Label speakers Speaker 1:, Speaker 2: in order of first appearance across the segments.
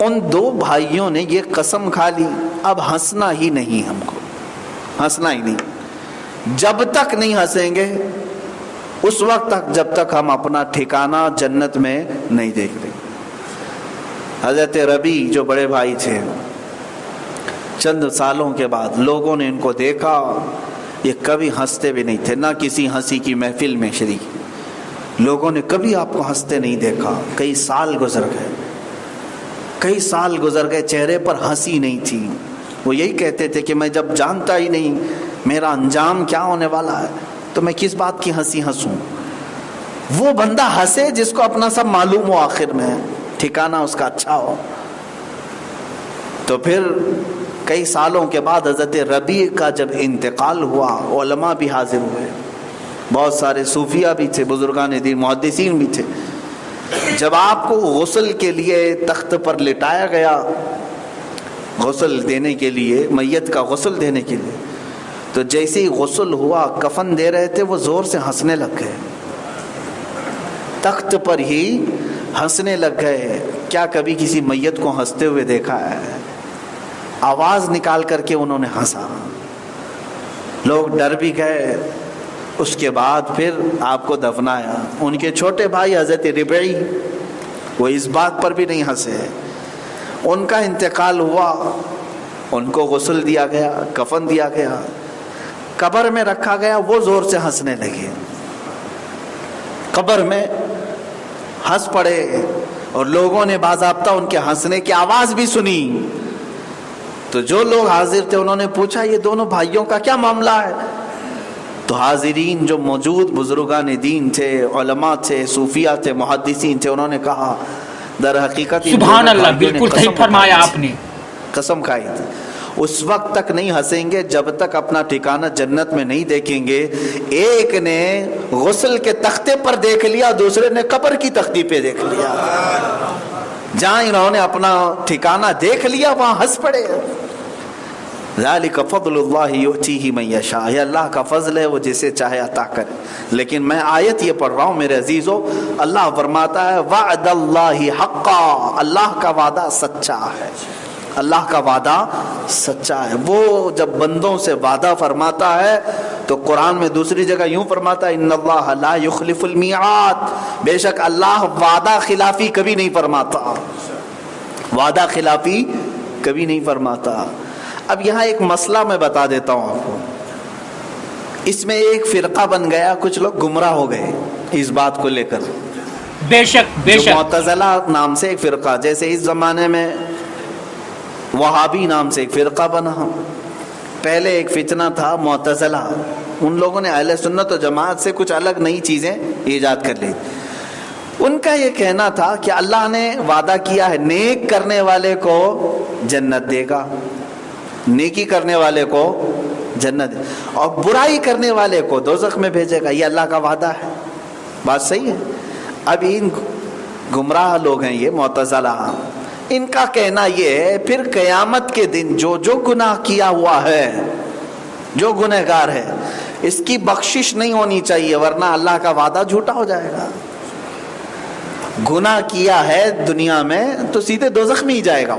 Speaker 1: ان دو بھائیوں نے یہ قسم کھا لی اب ہنسنا ہی نہیں، ہم کو ہنسنا ہی نہیں، جب تک نہیں ہنسیں گے اس وقت تک جب تک ہم اپنا ٹھکانہ جنت میں نہیں دیکھ لیں۔ حضرت ربی جو بڑے بھائی تھے، چند سالوں کے بعد لوگوں نے ان کو دیکھا، یہ کبھی ہنستے بھی نہیں تھے، نہ کسی ہنسی کی محفل میں شریک، لوگوں نے کبھی آپ کو ہنستے نہیں دیکھا۔ کئی سال گزر گئے، کئی سال گزر گئے، چہرے پر ہنسی نہیں تھی۔ وہ یہی کہتے تھے کہ میں جب جانتا ہی نہیں میرا انجام کیا ہونے والا ہے تو میں کس بات کی ہنسی ہنسوں۔ وہ بندہ ہنسے جس کو اپنا سب معلوم ہو، آخر میں ٹھکانہ اس کا اچھا ہو۔ تو پھر کئی سالوں کے بعد حضرت ربیع کا جب انتقال ہوا، علماء بھی حاضر ہوئے، بہت سارے صوفیہ بھی تھے، بزرگان دین، محدثین بھی تھے۔ جب آپ کو غسل کے لیے تخت پر لٹایا گیا، غسل دینے کے لیے، میت کا غسل دینے کے لیے، تو جیسے ہی غسل ہوا، کفن دے رہے تھے، وہ زور سے ہنسنے لگ گئے، تخت پر ہی ہنسنے لگ گئے۔ کیا کبھی کسی میت کو ہنستے ہوئے دیکھا ہے؟ آواز نکال کر کے انہوں نے ہنسا، لوگ ڈر بھی گئے۔ اس کے بعد پھر آپ کو دفنایا۔ ان کے چھوٹے بھائی حضرت ربعی، وہ اس بات پر بھی نہیں ہنسے۔ ان کا انتقال ہوا، ان کو غسل دیا گیا، کفن دیا گیا، قبر میں رکھا گیا، وہ زور سے ہنسنے لگے، قبر میں ہنس پڑے، اور لوگوں نے باضابطہ ان کے ہنسنے کی آواز بھی سنی۔ تو جو لوگ حاضر تھے انہوں نے پوچھا یہ دونوں بھائیوں کا کیا معاملہ ہے؟ تو حاضرین جو موجود بزرگان دین تھے، علماء تھے، صوفیہ تھے، محدثین تھے، انہوں نے کہا در حقیقت
Speaker 2: سبحان اللہ، بالکل صحیح فرمایا آپ نے،
Speaker 1: قسم کھائی تھی۔ اس وقت تک نہیں ہنسیں گے جب تک اپنا ٹھکانہ جنت میں نہیں دیکھیں گے۔ ایک نے غسل کے تختے پر دیکھ لیا، دوسرے نے قبر کی تختی پہ دیکھ لیا۔ جہاں انہوں نے اپنا ٹھکانہ دیکھ لیا وہاں ہنس پڑے۔ ذالک فضل اللہ یؤتیہ من یشاء، یہ اللہ کا فضل ہے، وہ جسے چاہے عطا کرے۔ لیکن میں آیت یہ پڑھ رہا ہوں میرے عزیزو، اللہ فرماتا ہے وعد اللہ حقا، اللہ کا وعدہ سچا ہے، اللہ کا وعدہ سچا ہے۔ وہ جب بندوں سے وعدہ فرماتا ہے تو قرآن میں دوسری جگہ یوں فرماتا ہے ان اللہ لا یخلف المیعاد، بے شک اللہ وعدہ خلافی کبھی نہیں فرماتا، وعدہ خلافی کبھی نہیں فرماتا۔ اب یہاں ایک مسئلہ میں بتا دیتا ہوں آپ کو، اس میں ایک فرقہ بن گیا، کچھ لوگ گمراہ ہو گئے اس بات کو لے کر۔
Speaker 2: بے شک بے شک،
Speaker 1: معتزلہ نام سے ایک فرقہ، جیسے اس زمانے میں وہابی نام سے ایک فرقہ بنا، پہلے ایک فتنہ تھا معتزلہ، ان لوگوں نے اہل سنت و جماعت سے کچھ الگ نئی چیزیں ایجاد کر لی۔ ان کا یہ کہنا تھا کہ اللہ نے وعدہ کیا ہے نیک کرنے والے کو جنت دے گا، نیکی کرنے والے کو جنت، اور برائی کرنے والے کو دوزخ میں بھیجے گا، یہ اللہ کا وعدہ ہے۔ بات صحیح ہے۔ اب ان گمراہ لوگ ہیں یہ معتزلہ، ان کا کہنا یہ ہے پھر قیامت کے دن جو جو گناہ کیا ہوا ہے، جو گنہگار ہے، اس کی بخشش نہیں ہونی چاہیے، ورنہ اللہ کا وعدہ جھوٹا ہو جائے گا۔ گناہ کیا ہے دنیا میں تو سیدھے دوزخ میں ہی جائے گا،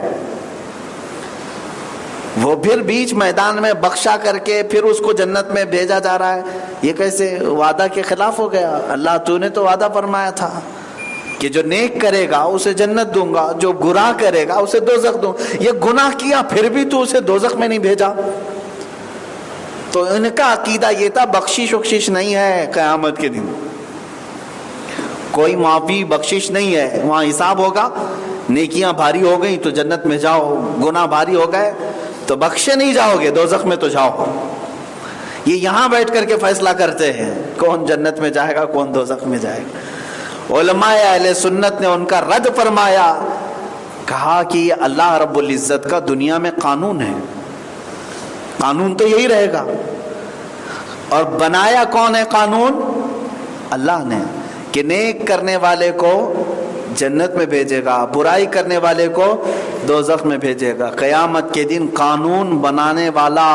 Speaker 1: وہ پھر بیچ میدان میں بخشا کر کے پھر اس کو جنت میں بھیجا جا رہا ہے، یہ کیسے وعدہ کے خلاف ہو گیا؟ اللہ تو نے تو وعدہ فرمایا تھا کہ جو نیک کرے گا اسے جنت دوں گا، جو گناہ کرے گا اسے دوزخ دوں۔ یہ گناہ کیا پھر بھی تو اسے دوزخ میں نہیں بھیجا؟ تو ان کا عقیدہ یہ تھا بخشش وخشش نہیں ہے، قیامت کے دن کوئی معافی بخشش نہیں ہے، وہاں حساب ہوگا، نیکیاں بھاری ہو گئی تو جنت میں جاؤ، گناہ بھاری ہو گئے تو بخشے نہیں جاؤ گے، دوزخ میں تو جاؤ۔ یہ یہاں بیٹھ کر کے فیصلہ کرتے ہیں کون جنت میں جائے گا کون دوزخ میں جائے گا۔ علماء اہل سنت نے ان کا رد فرمایا، کہا کہ یہ اللہ رب العزت کا دنیا میں قانون ہے، قانون تو یہی رہے گا، اور بنایا کون ہے قانون؟ اللہ نے، کہ نیک کرنے والے کو جنت میں بھیجے گا، برائی کرنے والے کو دوزخ میں بھیجے گا۔ قیامت کے دن قانون بنانے والا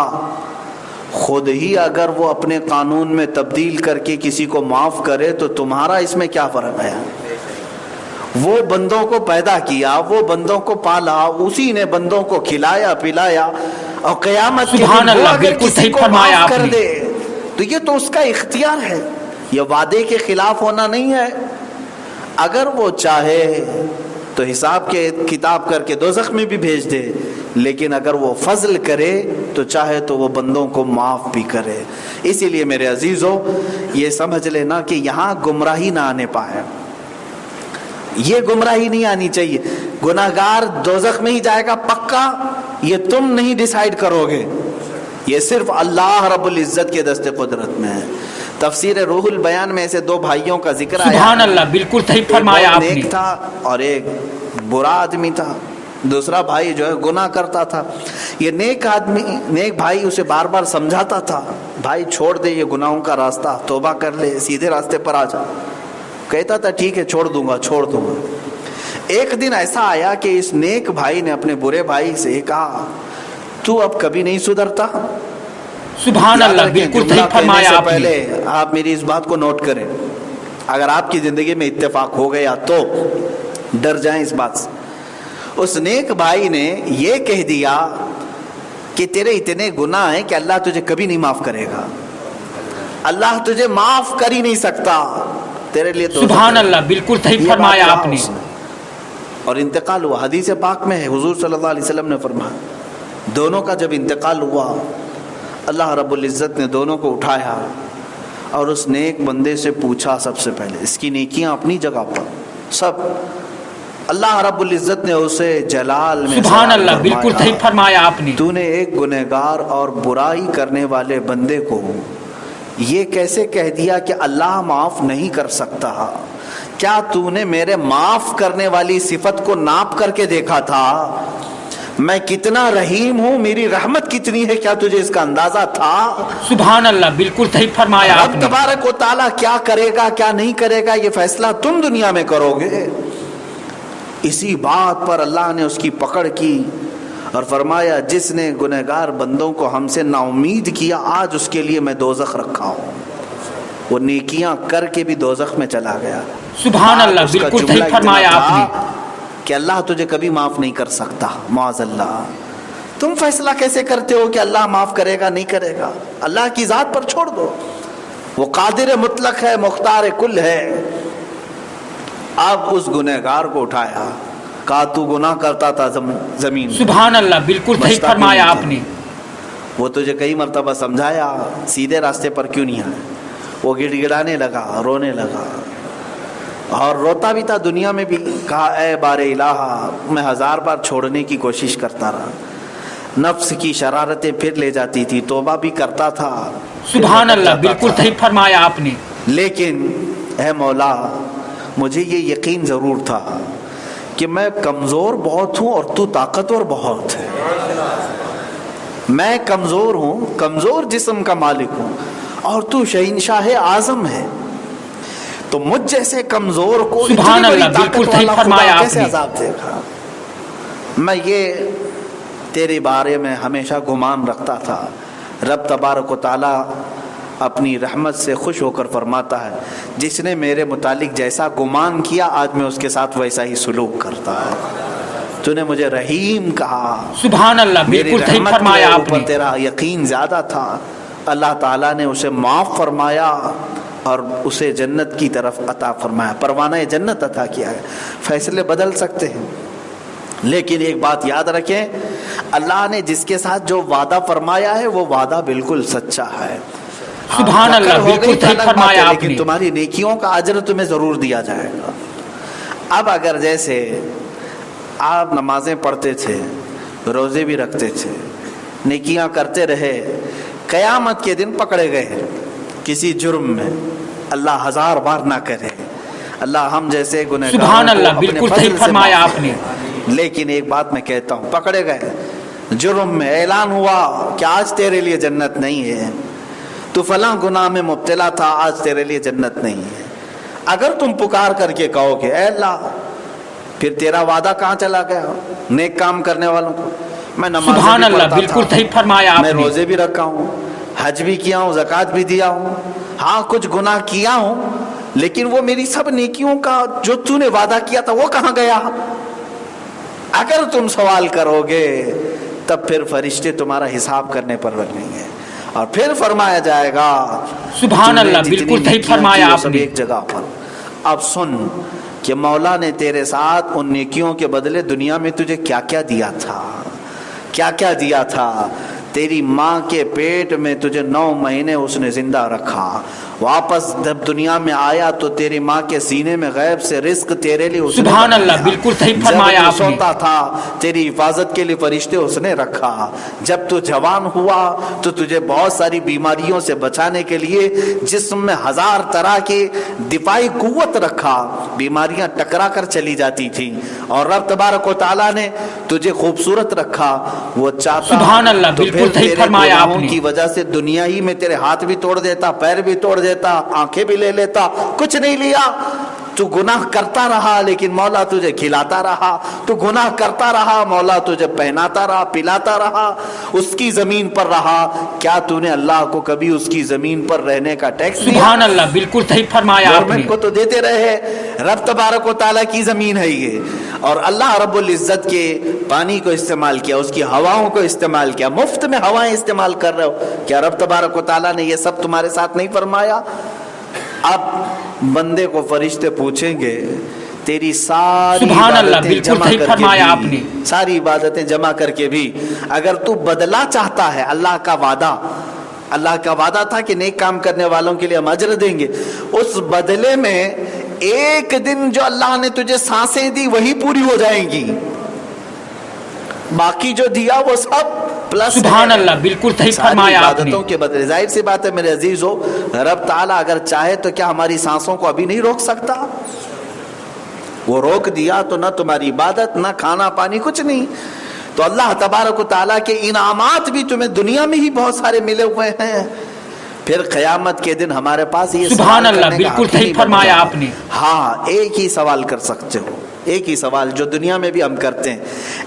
Speaker 1: خود ہی اگر وہ اپنے قانون میں تبدیل کر کے کسی کو معاف کرے تو تمہارا اس میں کیا فرق ہے؟ وہ بندوں کو پیدا کیا, وہ بندوں کو پالا, اسی نے بندوں کو کھلایا پلایا, اور قیامت کے دن وہ اگر کسی کو معاف کر دے تو یہ تو اس کا اختیار ہے, یہ وعدے کے خلاف ہونا نہیں ہے. اگر وہ چاہے تو حساب کے کتاب کر کے دوزخ میں بھی بھیج دے, لیکن اگر وہ فضل کرے تو چاہے تو وہ بندوں کو معاف بھی کرے. اسی لیے میرے عزیزو یہ سمجھ لینا کہ یہاں گمراہی نہ آنے پائے, یہ گمراہی نہیں آنی چاہیے. گناہگار دوزخ میں ہی جائے گا پکا, یہ تم نہیں ڈیسائیڈ کرو گے, یہ صرف اللہ رب العزت کے دست قدرت میں ہے. تفسیر روح البیان میں ایسے دو بھائیوں کا ذکر آیا,
Speaker 2: سبحان اللہ, بالکل صحیح فرمایا آپ نے.
Speaker 1: ایک نیک تھا اور ایک برا آدمی تھا. دوسرا بھائی جو ہے گناہ کرتا تھا. یہ نیک بھائی اسے بار بار سمجھاتا تھا, بھائی چھوڑ دے یہ گناہوں کا راستہ, توبہ کر لے, سیدھے راستے پر آ جا. کہتا تھا ٹھیک ہے چھوڑ دوں گا. ایک دن ایسا آیا کہ اس نیک بھائی نے اپنے برے بھائی سے کہا تو اب کبھی نہیں سدھرتا.
Speaker 2: سبحان اللہ, بالکل صحیح فرمایا آپ نے.
Speaker 1: پہلے آپ میری اس بات کو نوٹ کریں, اگر آپ کی زندگی میں اتفاق ہو گیا تو ڈر جائیں اس بات سے. اس نیک بھائی نے یہ کہہ دیا کہ تیرے اتنے گناہ ہیں کہ اللہ تجھے کبھی نہیں معاف کرے گا, اللہ تجھے معاف کر ہی نہیں سکتا, تیرے لیے تو
Speaker 2: سبحان اللہ, بالکل صحیح فرمایا آپ نے.
Speaker 1: اور انتقال ہوا. حدیث پاک میں ہے, حضور صلی اللہ علیہ وسلم نے فرمایا دونوں کا جب انتقال ہوا, اللہ رب العزت نے دونوں کو اٹھایا اور اس نیک بندے سے پوچھا سب سے پہلے, اس کی نیکیاں اپنی جگہ پر سب, اللہ رب العزت نے اسے جلال میں
Speaker 2: سبحان اللہ, بالکل صحیح فرمایا آپ نے.
Speaker 1: تو نے ایک گنہگار اور برائی کرنے والے بندے کو یہ کیسے کہہ دیا کہ اللہ معاف نہیں کر سکتا؟ کیا تو نے میرے معاف کرنے والی صفت کو ناپ کر کے دیکھا تھا؟ میں کتنا رحیم ہوں, میری رحمت کتنی ہے, کیا تجھے اس کا اندازہ تھا؟
Speaker 2: سبحان اللہ, بالکل صحیح فرمایا آپ
Speaker 1: رب
Speaker 2: نے.
Speaker 1: تبارک و تعالیٰ کیا کرے گا کیا نہیں کرے گا یہ فیصلہ تم دنیا میں کرو گے. اسی بات پر اللہ نے اس کی پکڑ کی اور فرمایا جس نے گنہگار بندوں کو ہم سے نا امید کیا, آج اس کے لیے میں دوزخ رکھا ہوں. وہ نیکیاں کر کے بھی دوزخ میں چلا گیا.
Speaker 2: سبحان اللہ, بالکل صحیح فرمایا آپ نے.
Speaker 1: کہ اللہ تجھے کبھی معاف نہیں کر سکتا. معاذ اللہ, تم فیصلہ کیسے کرتے ہو کہ اللہ معاف کرے گا نہیں کرے گا؟ اللہ کی ذات پر چھوڑ دو, وہ قادر مطلق ہے, مختار کل ہے. اب اس گنہگار کو اٹھایا, کہا تو گناہ کرتا تھا زمین.
Speaker 2: سبحان اللہ, بالکل صحیح فرمایا آپ نے.
Speaker 1: وہ تجھے کئی مرتبہ سمجھایا, سیدھے راستے پر کیوں نہیں آیا؟ وہ گڑ گڑانے لگا, رونے لگا, اور روتا بھی تھا دنیا میں بھی. کہا اے بار الہ, میں 1000 بار چھوڑنے کی کوشش کرتا رہا, نفس کی شرارتیں پھر لے جاتی تھی, توبہ بھی کرتا تھا.
Speaker 2: سبحان اللہ, بالکل صحیح فرمایا آپ نے.
Speaker 1: لیکن اے مولا, مجھے یہ یقین ضرور تھا کہ میں کمزور بہت ہوں اور تو طاقتور بہت ہے. میں کمزور ہوں, کمزور جسم کا مالک ہوں, اور تو شہنشاہ اعظم ہے. تو مجھ جیسے کمزور کو
Speaker 2: سبحان اللہ, بالکل صحیح فرمایا آپ
Speaker 1: کیسے
Speaker 2: نے.
Speaker 1: عذاب دے گا؟ میں یہ تیرے بارے میں ہمیشہ گمان رکھتا تھا. رب تبارک و تعالی اپنی رحمت سے خوش ہو کر فرماتا ہے جس نے میرے متعلق جیسا گمان کیا آج میں اس کے ساتھ ویسا ہی سلوک کرتا ہے. تو نے مجھے رحیم کہا.
Speaker 2: سبحان اللہ, بالکل صحیح فرمایا آپ نے.
Speaker 1: تیرا یقین زیادہ تھا, اللہ تعالیٰ نے اسے معاف فرمایا اور اسے جنت کی طرف عطا فرمایا, پروانہ جنت عطا کیا ہے. فیصلے بدل سکتے ہیں, لیکن ایک بات یاد رکھیں, اللہ نے جس کے ساتھ جو وعدہ فرمایا ہے وہ وعدہ بالکل سچا ہے.
Speaker 2: سبحان اللہ, بالکل صحیح فرمایا آپ
Speaker 1: لیکن
Speaker 2: نے.
Speaker 1: تمہاری نیکیوں کا اجر تمہیں ضرور دیا جائے گا. اب اگر جیسے آپ نمازیں پڑھتے تھے, روزے بھی رکھتے تھے, نیکیاں کرتے رہے, قیامت کے دن پکڑے گئے کسی جرم میں, اللہ 1000 بار نہ کرے, اللہ ہم جیسے گنہگاروں
Speaker 2: سبحان اللہ,
Speaker 1: کو اپنے
Speaker 2: بالکل
Speaker 1: فضل
Speaker 2: صحیح
Speaker 1: سے
Speaker 2: فرمایا
Speaker 1: معاف
Speaker 2: آپ نے.
Speaker 1: لیکن ایک بات میں کہتا ہوں, پکڑے گئے جرم میں, اعلان ہوا کہ آج تیرے لیے جنت نہیں ہے, تو فلاں گناہ میں مبتلا تھا, آج تیرے لیے جنت نہیں ہے. اگر تم پکار کر کے کہو کہ اے اللہ, پھر تیرا وعدہ کہاں چلا گیا نیک کام کرنے والوں کو؟ میں نماز
Speaker 2: سبحان اللہ, بالکل صحیح فرمایا آپ
Speaker 1: میں
Speaker 2: نے.
Speaker 1: روزے بھی رکھا ہوں, حج بھی کیا ہوں, زکوٰۃ بھی دیا ہوں, ہاں کچھ گناہ کیا ہوں, لیکن وہ میری سب نیکیوں کا جو تو نے وعدہ کیا تھا وہ کہاں گیا؟ اگر تم سوال کرو گے تب پھر فرشتے تمہارا حساب کرنے پر لگیں گے، اور پھر فرمایا جائے گا
Speaker 2: سبحان اللہ، بالکل صحیح فرمایا آپ نے۔
Speaker 1: ایک جگہ پر اب سن کہ مولا نے تیرے ساتھ ان نیکیوں کے بدلے دنیا میں تجھے کیا کیا دیا تھا، کیا کیا دیا تھا۔ تیری ماں کے پیٹ میں تجھے 9 مہینے اس نے زندہ رکھا، واپس جب دنیا میں آیا تو تیری ماں کے سینے میں غیب سے رزق تیرے لیے اس نے
Speaker 2: سبحان اللہ، بالکل صحیح فرمایا آپ نے۔
Speaker 1: جب تو سوتا تھا تیری حفاظت کے لیے فرشتے اس نے رکھا، جب تو جوان ہوا تو تجھے بہت ساری بیماریوں سے بچانے کے لیے جسم میں 1000 طرح کی دفاعی قوت رکھا، بیماریاں ٹکرا کر چلی جاتی تھی، اور رب تبارک و تعالیٰ نے تجھے خوبصورت رکھا۔ وہ چاہتا
Speaker 2: سبحان اللہ، بالکل صحیح فرمایا آپ نے۔
Speaker 1: کی وجہ سے دنیا ہی میں تیرے ہاتھ بھی توڑ دیتا، پیر بھی توڑ دیتا، آنکھیں بھی لے لیتا، کچھ نہیں لیا۔ تو گناہ کرتا رہا لیکن مولا تجھے کھلاتا رہا، تو گناہ کرتا رہا مولا تجھے پہناتا رہا، پلاتا رہا، اس کی زمین پر رہا۔ کیا تو نے اللہ کو کبھی اس کی زمین پر رہنے کا ٹیکس دیا؟
Speaker 2: سبحان اللہ، بالکل صحیح فرمایا آپ نے۔
Speaker 1: گورنمنٹ کو تو دیتے رہے، رب تبارک و تعالیٰ کی زمین ہے یہ، اور اللہ رب العزت کے پانی کو استعمال کیا، اس کی ہواؤں کو استعمال کیا، مفت میں ہوائیں استعمال کر رہے ہو۔ کیا رب تبارک و تعالیٰ نے یہ سب تمہارے ساتھ نہیں فرمایا؟ اب بندے کو فرشتے پوچھیں گے تیری ساری
Speaker 2: سبحان اللہ،
Speaker 1: عبادتیں
Speaker 2: بالکل
Speaker 1: جمع
Speaker 2: صحیح
Speaker 1: کر
Speaker 2: فرمایا
Speaker 1: کے
Speaker 2: آپ نے۔
Speaker 1: بھی، ساری عبادتیں جمع کر کے بھی اگر تو بدلہ چاہتا ہے، اللہ کا وعدہ تھا کہ نیک کام کرنے والوں کے لیے ہم اجر دیں گے، اس بدلے میں ایک دن جو اللہ نے تجھے سانسیں دی وہی پوری ہو جائیں گی، باقی جو دیا وہ سب پلس ہے۔
Speaker 2: سبحان اللہ، بالکل صحیح فرمایا آپ نے۔
Speaker 1: عبادتوں کے بدلے ظاہر سی بات ہے میرے عزیزو، رب تعالیٰ اگر چاہے تو کیا ہماری سانسوں کو ابھی نہیں روک سکتا؟ وہ روک دیا تو نہ تمہاری عبادت، نہ کھانا پانی، کچھ نہیں۔ تو اللہ تبارک و تعالیٰ کے انعامات بھی تمہیں دنیا میں ہی بہت سارے ملے ہوئے ہیں، پھر قیامت کے دن ہمارے پاس یہ
Speaker 2: سبحان اللہ،
Speaker 1: کرنے کا
Speaker 2: بالکل
Speaker 1: حق ہی
Speaker 2: صحیح
Speaker 1: نہیں
Speaker 2: فرمایا
Speaker 1: بنتا۔
Speaker 2: آپ نے۔
Speaker 1: ہاں، ایک ہی سوال کر سکتے ہو، ایک ہی سوال جو دنیا میں بھی ہم کرتے ہیں،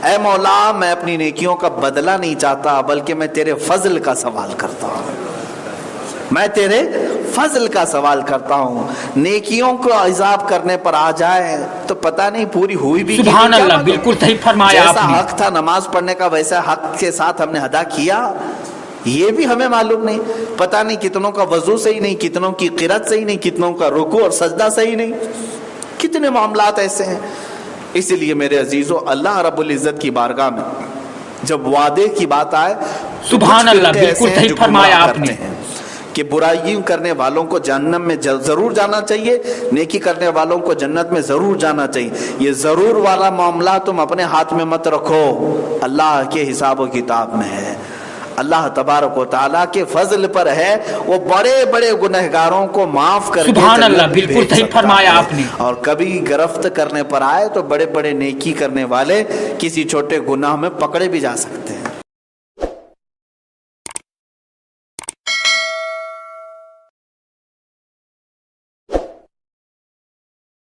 Speaker 1: اے مولا میں اپنی نیکیوں کا بدلہ نہیں چاہتا بلکہ میں تیرے فضل کا سوال کرتا ہوں، میں تیرے فضل کا سوال کرتا ہوں۔ نیکیوں کو عذاب کرنے پر آ جائے تو پتہ نہیں پوری ہوئی بھی
Speaker 2: سبحان اللہ، بالکل صحیح فرمایا آپ
Speaker 1: جیسا
Speaker 2: نے۔
Speaker 1: حق تھا نماز پڑھنے کا ویسا حق کے ساتھ ہم نے ادا کیا، یہ بھی ہمیں معلوم نہیں۔ پتہ نہیں کتنوں کا وضو صحیح نہیں، کتنوں کی قرات صحیح نہیں، کتنوں کا رکوع اور سجدہ صحیح نہیں، کتنے معاملات ایسے ہیں۔ اس لیے میرے عزیزو، اللہ رب العزت کی بارگاہ میں جب وعدے کی بات آئے تو
Speaker 2: سبحان
Speaker 1: کچھ
Speaker 2: اللہ،
Speaker 1: فرقے
Speaker 2: بالکل
Speaker 1: ایسے ہیں
Speaker 2: صحیح
Speaker 1: جو
Speaker 2: فرمایا
Speaker 1: گمراہ
Speaker 2: آپ نے۔
Speaker 1: کرتے ہیں کہ برائیوں کرنے والوں کو جہنم میں ضرور جانا چاہیے، نیکی کرنے والوں کو جنت میں ضرور جانا چاہیے۔ یہ ضرور والا معاملہ تم اپنے ہاتھ میں مت رکھو، اللہ کے حساب و کتاب میں ہے، اللہ تبارک و تعالیٰ کے فضل پر ہے، وہ بڑے بڑے گنہگاروں کو معاف کر کے
Speaker 2: سبحان اللہ،
Speaker 1: جنت میں
Speaker 2: بالکل
Speaker 1: بھیج
Speaker 2: صحیح
Speaker 1: سکتا
Speaker 2: فرمایا
Speaker 1: ہے۔
Speaker 2: آپ نے۔
Speaker 1: اور کبھی گرفت کرنے پر آئے تو بڑے بڑے نیکی کرنے والے کسی چھوٹے گناہ میں پکڑے بھی جا سکتے ہیں۔